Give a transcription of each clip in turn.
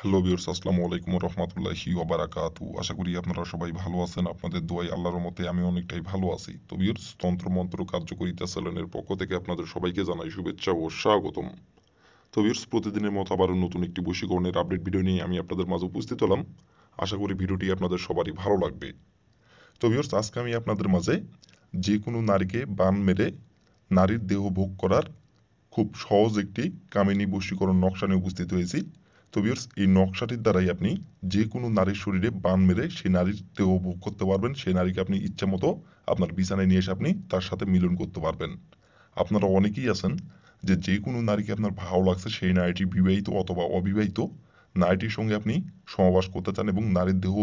Hello viewers, আসসালামু আলাইকুম ওয়া রাহমাতুল্লাহি ওয়া বারাকাতুহু। আশা করি আপনারা সবাই ভালো আছেন। আপনাদের দোয়ায় আল্লাহর রহমতে আমি অনেকটাই ভালো আছি। তো ভিউয়ার্স, তন্ত্রমন্ত্র কার্যকরিতা চ্যানেলের পক্ষ থেকে আপনাদের সবাইকে জানাই শুভেচ্ছা ও স্বাগতম। তো ভিউয়ার্স, প্রতিদিনের মতো আবারও নতুন একটি বশীকরণের আপডেট ভিডিও নিয়ে আমি আপনাদের মাঝে উপস্থিত হলাম। আশা করি ভিডিওটি আপনাদের সবারই ভালো লাগবে। তো ভিউয়ার্স, আজকে আমি আপনাদের মাঝে যে কোনো নারীকে বান মেরে নারীর দেহ ভোগ করার খুব সহজ একটি কামিনী বশীকরণ নকশা নিয়ে উপস্থিত হয়েছি। তো ভিউয়ার্স, এই নকশাটির দ্বারাই আপনি যে কোনো নারীর শরীরে বান মেরে সেই নারীর দেহ ভোগ করতে পারবেন। সেই নারীকে আপনি ইচ্ছা মতো আপনার বিছানায় নিয়ে এসে আপনি তার সাথে মিলন করতে পারবেন। আপনারা অনেকেই আছেন যে কোনো নারীকে আপনার ভালো লাগছে, সেই নারীটি বিবাহিত অথবা অবিবাহিত, নারীটির সঙ্গে আপনি সহবাস করতে চান এবং নারীর দেহ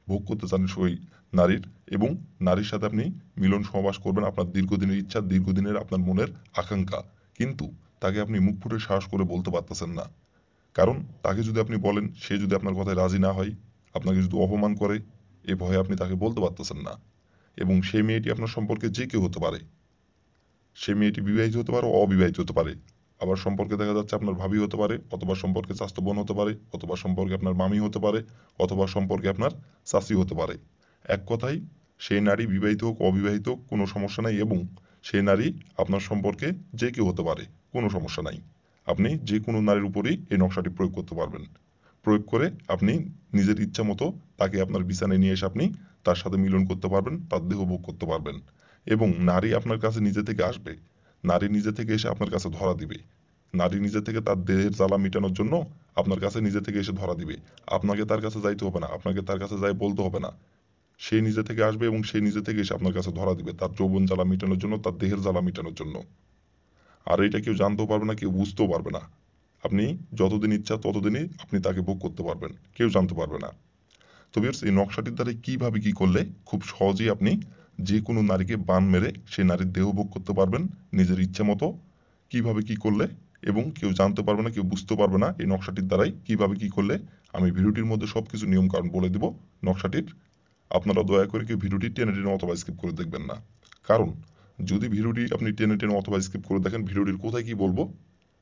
ভোগ করতে চান সেই নারীর, এবং নারীর সাথে আপনি মিলন সহবাস করবেন আপনার দীর্ঘদিনের ইচ্ছা, দীর্ঘদিনের আপনার মনের আকাঙ্ক্ষা। কিন্তু তাকে আপনি মুখ ফুটে সাহস করে বলতে পারতেছেন না। কারণ তাকে যদি আপনি বলেন, সে যদি আপনার কথায় রাজি না হয়, আপনাকে যদি অপমান করে, এ ভয়ে আপনি তাকে বলতে পারতেছেন না। এবং সেই মেয়েটি আপনার সম্পর্কে যে কেউ হতে পারে। সেই মেয়েটি বিবাহিত হতে পারে, অবিবাহিত হতে পারে। আবার সম্পর্কে দেখা যাচ্ছে আপনার ভাবি হতে পারে, অথবা সম্পর্কে চাচাতো বোন হতে পারে, অথবা সম্পর্কে আপনার মামি হতে পারে, অথবা সম্পর্কে আপনার চাচি হতে পারে। এক কথায়, সেই নারী বিবাহিত হোক অবিবাহিত হোক কোনো সমস্যা নাই, এবং সেই নারী আপনার সম্পর্কে যে কেউ হতে পারে, কোনো সমস্যা নাই। আপনি যে কোনো নারীর উপরেই এই নকশাটি প্রয়োগ করতে পারবেন। প্রয়োগ করে আপনি নিজের ইচ্ছা মতো তাকে আপনার বিছানায় নিয়ে এসে আপনি তার সাথে মিলন করতে পারবেন, তার দেহ ভোগ করতে পারবেন। এবং নারী আপনার কাছে নিজে থেকে আসবে। নারী নিজে থেকে এসে আপনার কাছে ধরা দিবে। নারী নিজে থেকে তার দেহের জ্বালা মিটানোর জন্য আপনার কাছে নিজে থেকে এসে ধরা দিবে। আপনাকে তার কাছে যাইতে হবে না, আপনাকে তার কাছে যাই বলতে হবে না। সে নিজে থেকে আসবে এবং সে নিজে থেকে এসে আপনার কাছে ধরা দিবে তার যৌবন জ্বালা মিটানোর জন্য, তার দেহের জ্বালা মিটানোর জন্য। আর এটা কেউ জানতেও পারবে না, কেউ বুঝতেও পারবে না। আপনি যতদিন ইচ্ছা ততদিনই আপনি তাকে ভোগ করতে পারবেন, কেউ জানতে পারবে না। তো ভিউয়ার্স, এই নকশাটির দ্বারা কিভাবে কি করলে খুব সহজেই আপনি যে কোনো নারীকে বান মেরে সেই নারীর দেহ ভোগ করতে পারবেন নিজের ইচ্ছে মতো, কিভাবে কি করলে, এবং কেউ জানতে পারবে না, কেউ বুঝতে পারবে না এই নকশাটির দ্বারাই কিভাবে কি করলে, আমি ভিডিওটির মধ্যে সবকিছু নিয়ম কানুন বলে দিব নকশাটির। আপনারা দয়া করে কেউ ভিডিওটি টেনে টেনে অথবা স্কিপ করে দেখবেন না। কারণ যদি ভিডিওটি আপনি টেনে টেনে অথবা স্কিপ করে দেখেন, ভিডিওটির কোথায় কি বলবো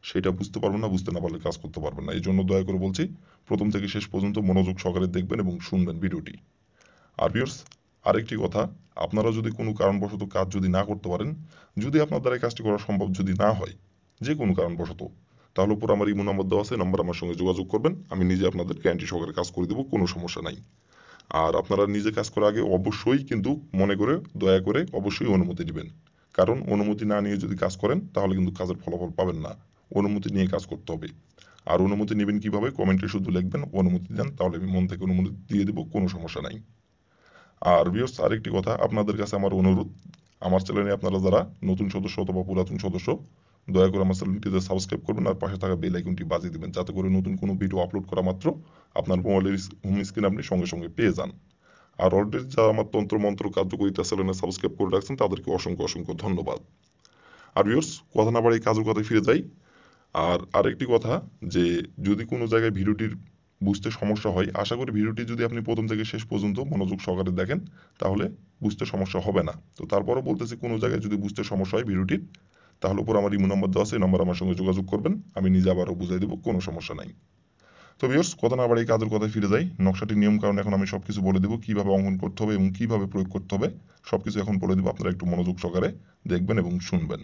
সেটা বুঝতে পারবেন না, বুঝতে না পারলে কাজ করতে পারবেন না। এই জন্য দয়া করে বলছি, প্রথম থেকে শেষ পর্যন্ত মনোযোগ সহকারে দেখবেন এবং শুনবেন ভিডিওটি। আর ভিউয়ার্স, আরেকটি কথা, আপনারা যদি কোনো কারণবশত কাজ যদি না করতে পারেন, যদি আপনার দ্বারা কাজটি করা সম্ভব যদি না হয়, যে কোনো কারণবশত, তাহলে উপর আমার ইমো নাম্বার দেওয়া আছে, নাম্বার আমার সঙ্গে যোগাযোগ করবেন। আমি নিজে আপনাদের গ্যারান্টি সহকারে কাজ করে দেবো, কোনো সমস্যা নাই। আর আপনারা নিজে কাজ করার আগে অবশ্যই কিন্তু মনে করে, দয়া করে অবশ্যই অনুমতি নেবেন। কারণ অনুমতি না নিয়ে যদি কাজ করেন তাহলে কিন্তু কাজের ফলাফল পাবেন না। অনুমতি নিয়ে কাজ করতে হবে। আর অনুমতি নেবেন কিভাবে, কমেন্টে শুধু লিখবেন অনুমতি দেন, তাহলে আমি মন থেকে অনুমতি দিয়ে দেবো, কোনো সমস্যা নাই। আর ভিউয়ার্স, আরেকটি কথা, আপনাদের কাছে আমার অনুরোধ, আমার চ্যানেলে আপনারা যারা নতুন সদস্য অথবা পুরাতন সদস্য, দয়া করে আমার চ্যানেলটিতে সাবস্ক্রাইব করবেন আর পাশে থাকা বেল আইকনটি বাজিয়ে দিবেন, যাতে করে নতুন কোনো ভিডিও আপলোড করা মাত্র আপনার মোবাইলের হোম স্ক্রিনে আপনি সঙ্গে সঙ্গে পেয়ে যান। আর অলরেডি যারা আমার তন্ত্রমন্ত্র কার্যকরিতা চ্যানেলে সাবস্ক্রাইব করে রাখছেন তাদেরকে অসংখ্য অসংখ্য ধন্যবাদ। আর ভিউয়ার্স, কথা না বাড়িয়ে কাজের কথায় ফিরে যাই। আর আরেকটি কথা, যে যদি কোনো জায়গায় ভিডিওটির বুঝতে সমস্যা হয়, আশা করি ভিডিওটি যদি আপনি প্রথম থেকে শেষ পর্যন্ত মনোযোগ সহকারে দেখেন তাহলে বুঝতে সমস্যা হবে না। তো তারপরও বলতেছি, কোনো জায়গায় যদি বুঝতে সমস্যা হয় ভিডিওটির, তাহলে উপর আমার ইমো নাম্বার দেওয়া আছে, এই নাম্বার আমার সঙ্গে যোগাযোগ করবেন, আমি নিজে আবারও বুঝাই দেবো, কোনো সমস্যা নাই। তো ভিউয়ার্স, কথা না বাড়িয়ে কাজের কথায় ফিরে যাই। নকশাটির নিয়ম কারণ এখন আমি সবকিছু বলে দেবো, কিভাবে অঙ্কন করতে হবে এবং কিভাবে প্রয়োগ করতে হবে সবকিছু এখন বলে দেবো। আপনারা একটু মনোযোগ সহকারে দেখবেন এবং শুনবেন।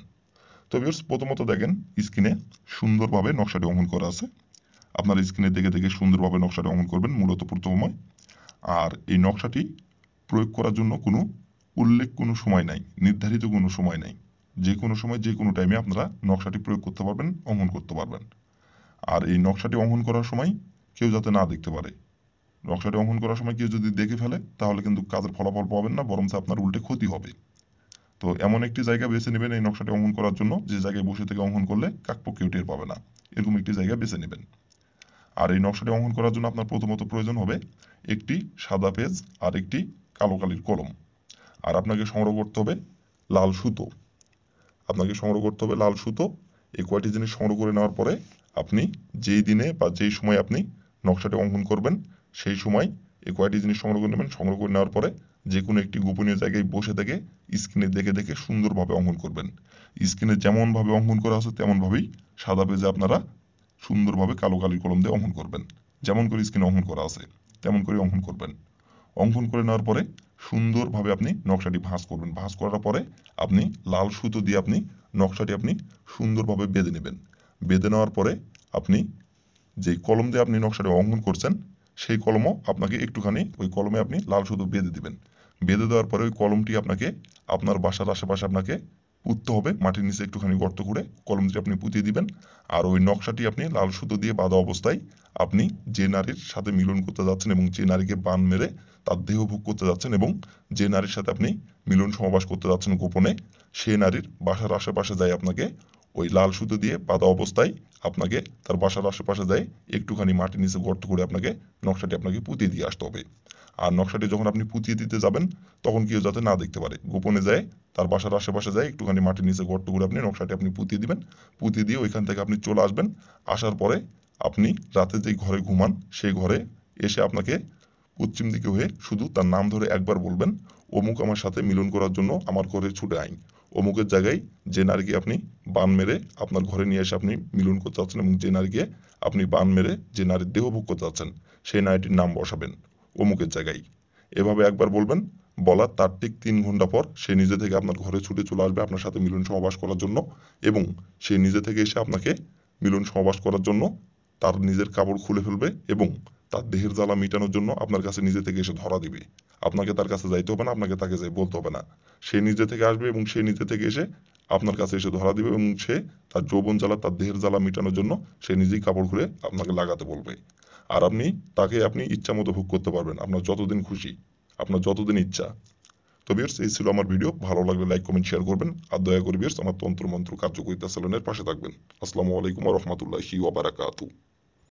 তো ভিউয়ার্স, প্রথমত দেখেন স্ক্রিনে সুন্দরভাবে নকশাটি অঙ্কন করা আছে। আপনার স্ক্রিনে দেখে দেখে সুন্দরভাবে নকশাটি অঙ্কন করবেন মূলত প্রথমে। আর এই নকশাটি প্রয়োগ করার জন্য কোনো সময় নাই, নির্ধারিত কোনো সময় নাই। যে কোনো সময় যে কোনো টাইমে আপনারা নকশাটি প্রয়োগ করতে পারবেন, অঙ্কন করতে পারবেন। আর এই নকশাটি অঙ্কন করার সময় কেউ যাতে না দেখতে পারে। নকশাটি অঙ্কন করার সময় কেউ যদি দেখে ফেলে তাহলে কিন্তু কাজের ফলাফল পাবেন না, বরং আপনার উল্টে ক্ষতি হবে। তো এমন একটি জায়গা বেছে নেবেন এই নকশাটি অঙ্কন করার জন্য, যে জায়গায় বসে থেকে অঙ্কন করলে কাকপক্ষেও টের পাবে না, এরকম একটি জায়গা বেছে নেবেন। আর এই নকশাটি অঙ্কন করার জন্য আপনার প্রথমত প্রয়োজন হবে একটি সাদা পেজ আর একটি কালো কালির কলম। আর আপনাকে সংগ্রহ করতে হবে লাল সুতো। এই কয়টি জিনিস সংগ্রহ করে নেওয়ার পরে আপনি যেই দিনে বা যেই সময় আপনি নকশাটি অঙ্কন করবেন সেই সময় এই কয়টি জিনিস সংগ্রহ করে নেবেন। সংগ্রহ করে নেওয়ার পরে যে কোনো একটি গোপনীয় জায়গায় বসে থেকে স্ক্রিনে দেখে দেখে সুন্দরভাবে অঙ্কন করবেন। স্ক্রিনে যেমনভাবে অঙ্কন করা আছে তেমনভাবেই সাদা পেজে আপনারা সুন্দরভাবে কালো কালির কলম দিয়ে অঙ্কন করবেন। যেমন করে স্ক্রিনে অঙ্কন করা আছে তেমন করে অঙ্কন করবেন। অঙ্কন করে নেওয়ার পরে সুন্দরভাবে আপনি নকশাটি ভাঁজ করবেন। ভাঁজ করার পরে আপনি লাল সুতো দিয়ে আপনি নকশাটি আপনি সুন্দরভাবে বেঁধে নেবেন। বেঁধে নেওয়ার পরে আপনি যেই কলম দিয়ে আপনি নকশাটি অঙ্কন করছেন সেই কলমও আপনাকে একটুখানি ওই কলমে আপনি লাল সুতো বেঁধে দিবেন। বেঁধে দেওয়ার পরে ওই কলমটি আপনাকে আপনার বাসার আশেপাশে আপনাকে পুঁততে হবে। মাটির নিচে একটুখানি গর্ত করে কলমটি আপনি পুঁতিয়ে দিবেন। আর ওই নকশাটি আপনি লাল সুতো দিয়ে বাঁধা অবস্থায় আপনি যে নারীর সাথে মিলন করতে যাচ্ছেন এবং যে নারীকে বান মেরে তার দেহ ভোগ করতে যাচ্ছেন এবং যে নারীর সাথে আপনি মিলন সমাবাস করতে যাচ্ছেন গোপনে, সেই নারীর বাসার আশেপাশে যাই আপনাকে ওই লাল সুতো দিয়ে বাঁধা অবস্থায় আপনাকে তার বাসার আশেপাশে যাই একটুখানি মাটির নিচে গর্ত করে আপনাকে নকশাটি আপনাকে পুঁতিয়ে দিয়ে আসতে হবে। আর নকশাটি যখন আপনি পুঁতিয়ে দিতে যাবেন তখন কেউ যাতে না দেখতে পারে, গোপনে যায় তার বাসার আশেপাশে যায় একটুখানি মাটির নিচে গর্ত করে আপনি নকশাটি আপনি পুঁতিয়ে দিবেন। পুঁতিয়ে দিয়ে ওইখান থেকে আপনি চলে আসবেন। আসার পরে আপনি রাতে যেই ঘরে ঘুমান সেই ঘরে এসে আপনাকে পশ্চিম দিকে হয়ে শুধু তার নাম ধরে একবার বলবেন, অমুক আমার সাথে মিলন করার জন্য আমার ঘরে ছুটে আইন। অমুকের জায়গায় যে নারীকে আপনি বান মেরে আপনার ঘরে নিয়ে এসে আপনি মিলন করতে চাচ্ছেন এবং যে নারীকে আপনি বান মেরে যে নারীর দেহ ভোগ করতে চাচ্ছেন সেই নারীটির নাম বসাবেন অমুকের জায়গায়। এভাবে একবার বলবেন। বলার তার ঠিক 3 ঘন্টা পর সে নিজে থেকে আপনার ঘরে ছুটে চলে আসবে আপনার সাথে মিলন সহবাস করার জন্য এবং সে নিজে থেকে এসে আপনাকে মিলন সহবাস করার জন্য তার নিজের কাপড় খুলে ফেলবে এবং তার দেহের জ্বালা মিটানোর জন্য আপনার কাছে নিজে থেকে এসে ধরা দিবে। আপনাকে তার কাছে যাইতে হবে না, আপনাকে তাকে যাই বলতে হবে না। সে নিজে থেকে আসবে এবং সে নিজে থেকে এসে আপনার কাছে এসে ধরা দিবে এবং সে তার যৌবন জ্বালা তার দেহের জ্বালা মিটানোর জন্য সে নিজেই কাপড় খুলে আপনাকে লাগাতে বলবে। আর তাকে আপনি ইচ্ছা মতো ভোগ করতে পারবেন আপনার যতদিন খুশি, আপনার যতদিন ইচ্ছা। তো ভিউয়ার্স, এই ছিল আমার ভিডিও। ভালো লাগলে লাইক কমেন্ট শেয়ার করবেন আর দয়া করে ভিউয়ার্স আমার তন্ত্র মন্ত্র কার্যকরিতা চ্যানেলের পাশে থাকবেন। আসসালামু আলাইকুম ওয়া রাহমাতুল্লাহি ওয়া বারাকাতুহু।